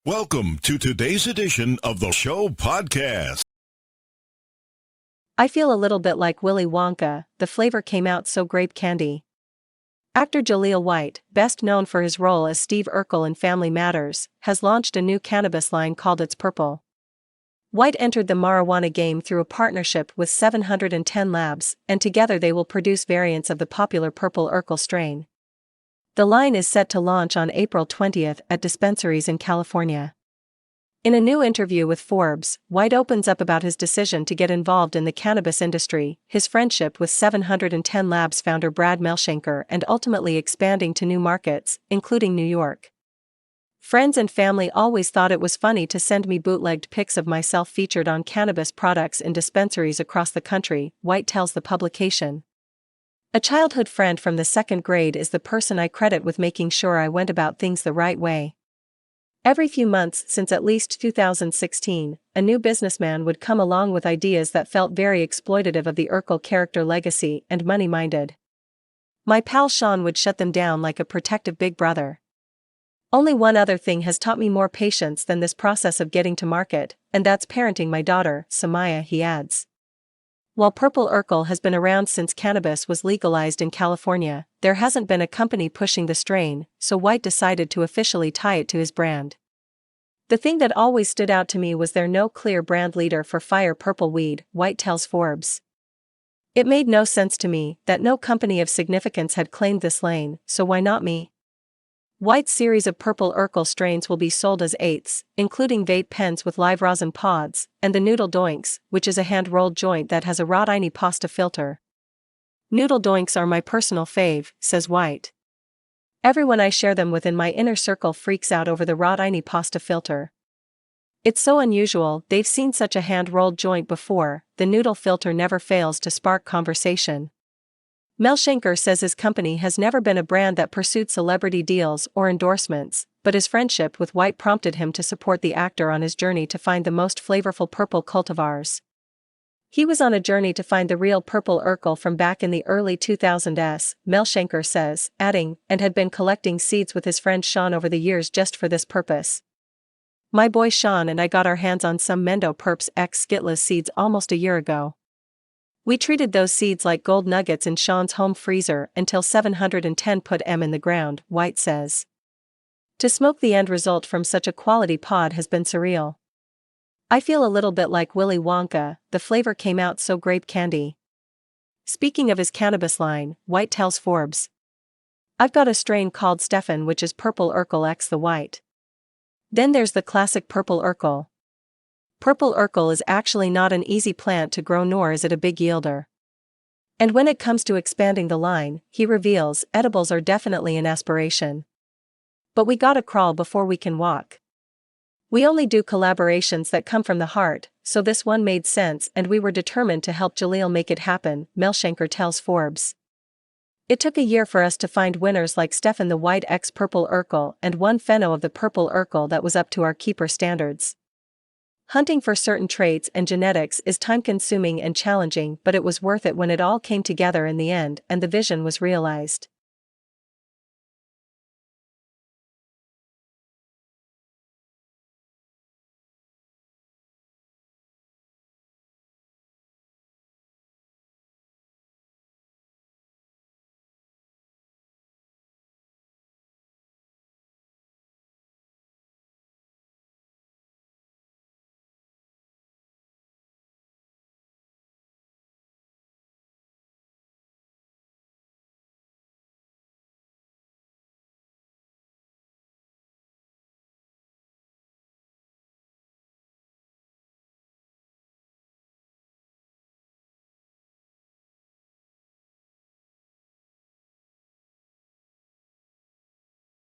Welcome to today's edition of the show podcast. I feel a little bit like Willy Wonka, the flavor came out so grape candy. Actor Jaleel White, best known for his role as Steve Urkel in Family Matters, has launched a new cannabis line called ItsPurpl. White entered the marijuana game through a partnership with 710 Labs, and together they will produce variants of the popular Purple Urkle strain. The line is set to launch on April 20th at dispensaries in California. In a new interview with Forbes, White opens up about his decision to get involved in the cannabis industry, his friendship with 710 Labs founder Brad Melshanker, and ultimately expanding to new markets, including New York. Friends and family always thought it was funny to send me bootlegged pics of myself featured on cannabis products in dispensaries across the country, White tells the publication. A childhood friend from the second grade is the person I credit with making sure I went about things the right way. Every few months since at least 2016, a new businessman would come along with ideas that felt very exploitative of the Urkel character legacy and money-minded. My pal Sean would shut them down like a protective big brother. Only one other thing has taught me more patience than this process of getting to market, and that's parenting my daughter, Samaya, he adds. While Purple Urkle has been around since cannabis was legalized in California, there hasn't been a company pushing the strain, so White decided to officially tie it to his brand. The thing that always stood out to me was there no clear brand leader for fire purple weed, White tells Forbes. It made no sense to me that no company of significance had claimed this lane, so why not me? White's series of Purple Urkle strains will be sold as eighths, including vape pens with live rosin pods, and the Noodle Doinks, which is a hand-rolled joint that has a raw tiny pasta filter. Noodle Doinks are my personal fave, says White. Everyone I share them with in my inner circle freaks out over the raw tiny pasta filter. It's so unusual, they've seen such a hand-rolled joint before, the noodle filter never fails to spark conversation. Melshanker says his company has never been a brand that pursued celebrity deals or endorsements, but his friendship with White prompted him to support the actor on his journey to find the most flavorful purple cultivars. He was on a journey to find the real Purple Urkle from back in the early 2000s, Melshanker says, adding, and had been collecting seeds with his friend Sean over the years just for this purpose. My boy Sean and I got our hands on some Mendo Purps X Skitless seeds almost a year ago. We treated those seeds like gold nuggets in Sean's home freezer until 710 put M in the ground, White says. To smoke the end result from such a quality pod has been surreal. I feel a little bit like Willy Wonka, the flavor came out so grape candy. Speaking of his cannabis line, White tells Forbes. I've got a strain called Stefan which is Purple Urkle X the White. Then there's the classic Purple Urkle. Purple Urkle is actually not an easy plant to grow nor is it a big yielder. And when it comes to expanding the line, he reveals, edibles are definitely an aspiration. But we gotta crawl before we can walk. We only do collaborations that come from the heart, so this one made sense and we were determined to help Jaleel make it happen, Melshanker tells Forbes. It took a year for us to find winners like Stefan the White X Purple Urkle and one pheno of the Purple Urkle that was up to our keeper standards. Hunting for certain traits and genetics is time-consuming and challenging, but it was worth it when it all came together in the end and the vision was realized.